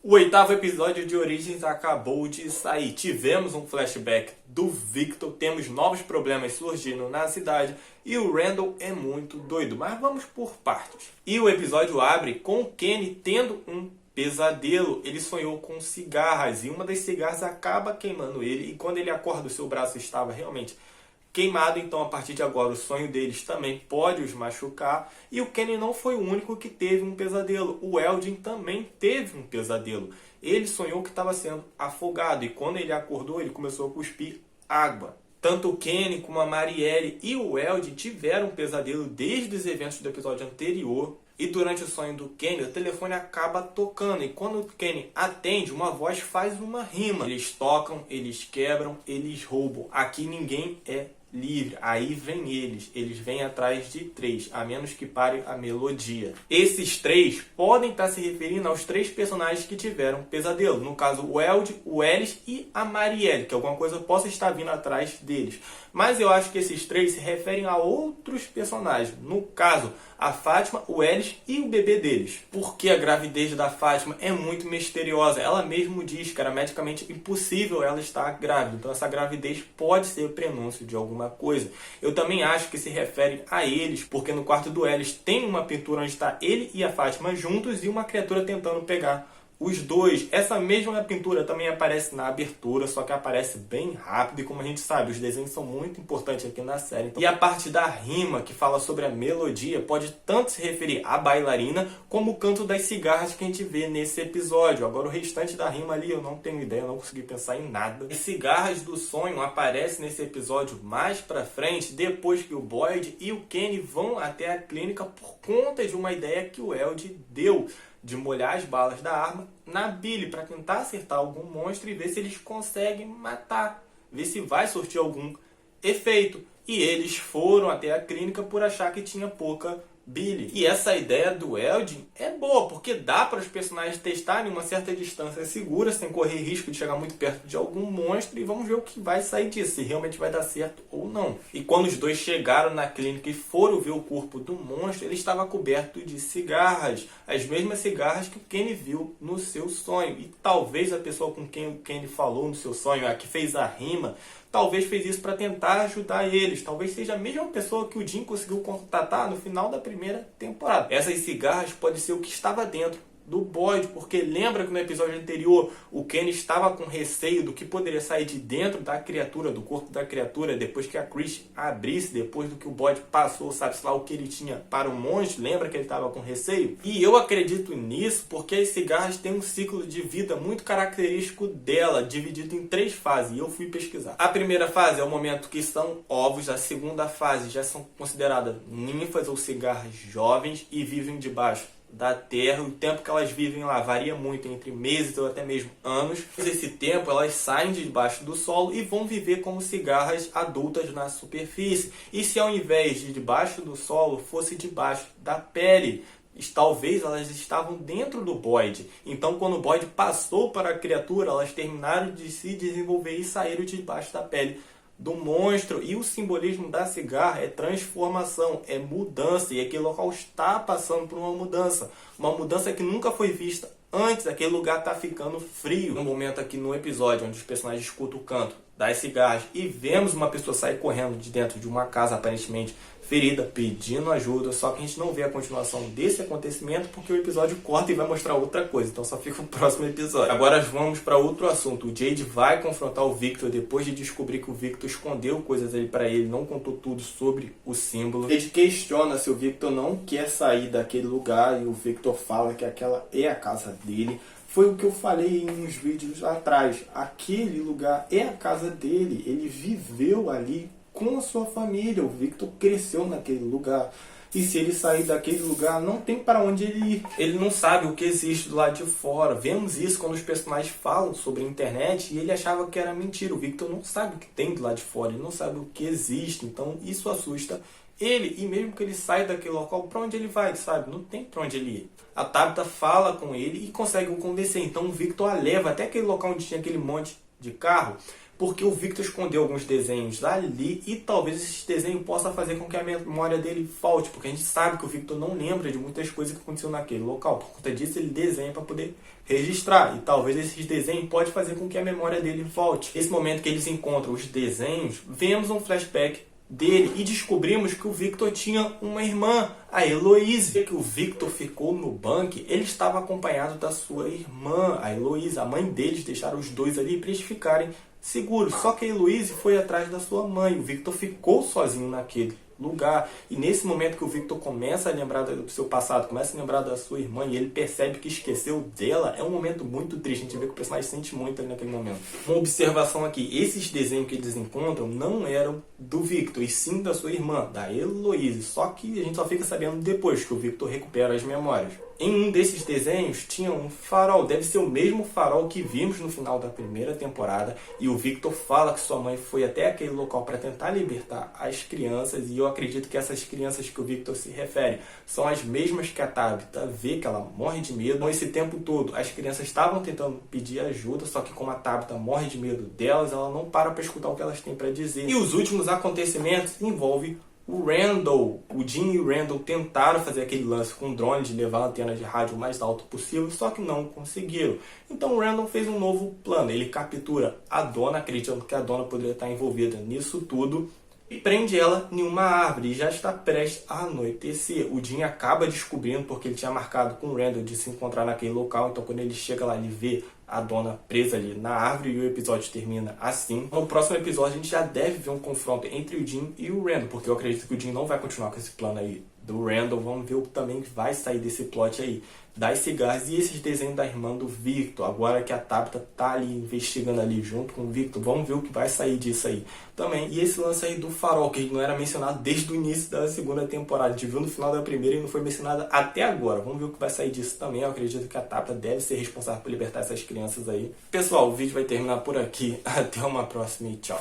O oitavo episódio de Origins acabou de sair. Tivemos um flashback do Victor, temos novos problemas surgindo na cidade e o Randall é muito doido. Mas vamos por partes. E o episódio abre com o Kenny tendo um pesadelo. Ele sonhou com cigarras e uma das cigarras acaba queimando ele. E quando ele acorda, o seu braço estava realmente queimado, então a partir de agora o sonho deles também pode os machucar. E o Kenny não foi o único que teve um pesadelo. O Eldin também teve um pesadelo. Ele sonhou que estava sendo afogado e quando ele acordou ele começou a cuspir água. Tanto o Kenny como a Marielle e o Eldin tiveram um pesadelo desde os eventos do episódio anterior. E durante o sonho do Kenny, o telefone acaba tocando. E quando o Kenny atende, uma voz faz uma rima. Eles tocam, eles quebram, eles roubam. Aqui ninguém é livre. Aí vem eles. Eles vêm atrás de três, a menos que pare a melodia. Esses três podem estar se referindo aos três personagens que tiveram pesadelo. No caso, o Eld, o Ellis e a Marielle, que alguma coisa possa estar vindo atrás deles. Mas eu acho que esses três se referem a outros personagens. No caso, a Fátima, o Ellis e o bebê deles. Porque a gravidez da Fátima é muito misteriosa. Ela mesmo diz que era medicamente impossível ela estar grávida. Então essa gravidez pode ser o prenúncio de alguma coisa. Eu também acho que se refere a eles, porque no quarto do Ellis tem uma pintura onde está ele e a Fátima juntos e uma criatura tentando pegar os dois. Essa mesma pintura também aparece na abertura, só que aparece bem rápido e como a gente sabe, os desenhos são muito importantes aqui na série. Então, e a parte da rima, que fala sobre a melodia, pode tanto se referir à bailarina, como o canto das cigarras que a gente vê nesse episódio. Agora o restante da rima ali eu não tenho ideia, eu não consegui pensar em nada. As cigarras do sonho aparecem nesse episódio mais pra frente, depois que o Boyd e o Kenny vão até a clínica por conta de uma ideia que o Eld deu de molhar as balas da arma na Billy para tentar acertar algum monstro e ver se eles conseguem matar, ver se vai surtir algum efeito. E eles foram até a clínica por achar que tinha pouca Billy. E essa ideia do Eldin é boa, porque dá para os personagens testarem uma certa distância segura, sem correr risco de chegar muito perto de algum monstro, e vamos ver o que vai sair disso, se realmente vai dar certo ou não. E quando os dois chegaram na clínica e foram ver o corpo do monstro, ele estava coberto de cigarras, as mesmas cigarras que o Kenny viu no seu sonho. E talvez a pessoa com quem o Kenny falou no seu sonho, a que fez a rima, talvez fez isso para tentar ajudar eles. Talvez seja a mesma pessoa que o Jim conseguiu contatar no final da primeira temporada. Essas cigarras podem ser o que estava dentro do Boyd, porque lembra que no episódio anterior o Kenny estava com receio do que poderia sair de dentro da criatura, do corpo da criatura, depois que a Chris abrisse, depois do que o Boyd passou, sabe-se lá o que ele tinha para o monstro. Lembra que ele estava com receio? E eu acredito nisso porque as cigarras têm um ciclo de vida muito característico dela, dividido em três fases, e eu fui pesquisar. A primeira fase é o momento que são ovos, a segunda fase já são consideradas ninfas ou cigarras jovens e vivem debaixo da terra. O tempo que elas vivem lá varia muito, entre meses ou até mesmo anos. Nesse tempo elas saem de debaixo do solo e vão viver como cigarras adultas na superfície. E se ao invés de debaixo do solo fosse debaixo da pele, talvez elas estavam dentro do Boyd. Então quando o Boyd passou para a criatura, elas terminaram de se desenvolver e saíram de debaixo da pele do monstro. E o simbolismo da cigarra é transformação, é mudança, e aquele local está passando por uma mudança que nunca foi vista antes. Aquele lugar está ficando frio. No momento aqui no episódio onde os personagens escutam o canto das cigarras e vemos uma pessoa sair correndo de dentro de uma casa aparentemente ferida, pedindo ajuda, só que a gente não vê a continuação desse acontecimento porque o episódio corta e vai mostrar outra coisa, então só fica o próximo episódio. Agora vamos para outro assunto. O Jade vai confrontar o Victor depois de descobrir que o Victor escondeu coisas ali para ele, não contou tudo sobre o símbolo. Ele questiona se o Victor não quer sair daquele lugar e o Victor fala que aquela é a casa dele. Foi o que eu falei em uns vídeos atrás. Aquele lugar é a casa dele. Ele viveu ali com a sua família. O Victor cresceu naquele lugar. E se ele sair daquele lugar, não tem para onde ele ir. Ele não sabe o que existe do lado de fora. Vemos isso quando os personagens falam sobre a internet e ele achava que era mentira. O Victor não sabe o que tem do lado de fora. Ele não sabe o que existe. Então isso assusta ele. E mesmo que ele saia daquele local, para onde ele vai, sabe? Não tem para onde ele ir. A Tabitha fala com ele e consegue o convencer. Então o Victor a leva até aquele local onde tinha aquele monte de carro, porque o Victor escondeu alguns desenhos ali e talvez esse desenho possa fazer com que a memória dele falte, porque a gente sabe que o Victor não lembra de muitas coisas que aconteceram naquele local. Por conta disso, ele desenha para poder registrar, e talvez esses desenhos pode fazer com que a memória dele volte. Nesse momento que eles encontram os desenhos, vemos um flashback dele e descobrimos que o Victor tinha uma irmã, a Heloise. Que o Victor ficou no bunker, ele estava acompanhado da sua irmã, a Heloise. A mãe deles deixaram os dois ali para eles ficarem seguros. Só que a Heloise foi atrás da sua mãe. O Victor ficou sozinho naquele lugar. E nesse momento que o Victor começa a lembrar do seu passado, começa a lembrar da sua irmã e ele percebe que esqueceu dela, é um momento muito triste. A gente vê que o personagem sente muito ali naquele momento. Uma observação aqui, esses desenhos que eles encontram não eram do Victor, e sim da sua irmã, da Heloise. Só que a gente só fica sabendo depois que o Victor recupera as memórias. Em um desses desenhos tinha um farol, deve ser o mesmo farol que vimos no final da primeira temporada, e o Victor fala que sua mãe foi até aquele local para tentar libertar as crianças, e eu acredito que essas crianças que o Victor se refere são as mesmas que a Tabitha vê, que ela morre de medo. Então, esse tempo todo as crianças estavam tentando pedir ajuda, só que como a Tabitha morre de medo delas, ela não para escutar o que elas têm para dizer. E os últimos acontecimentos envolvem o Randall. O Jim e o Randall tentaram fazer aquele lance com o drone de levar a antena de rádio o mais alto possível, só que não conseguiram. Então o Randall fez um novo plano. Ele captura a dona, acreditando que a dona poderia estar envolvida nisso tudo, e prende ela em uma árvore, e já está prestes a anoitecer. O Jim acaba descobrindo, porque ele tinha marcado com o Randall de se encontrar naquele local. Então quando ele chega lá, ele vê a dona presa ali na árvore, e o episódio termina assim. No próximo episódio a gente já deve ver um confronto entre o Jim e o Randall, porque eu acredito que o Jim não vai continuar com esse plano aí do Randall. Vamos ver o que também vai sair desse plot aí das cigarras e esses desenhos da irmã do Victor. Agora que a Tabitha tá ali investigando ali junto com o Victor, vamos ver o que vai sair disso aí também. E esse lance aí do farol, que não era mencionado desde o início da segunda temporada, a gente viu no final da primeira e não foi mencionado até agora. Vamos ver o que vai sair disso também. Eu acredito que a Tabitha deve ser responsável por libertar essas crianças aí. Pessoal, o vídeo vai terminar por aqui. Até uma próxima e tchau.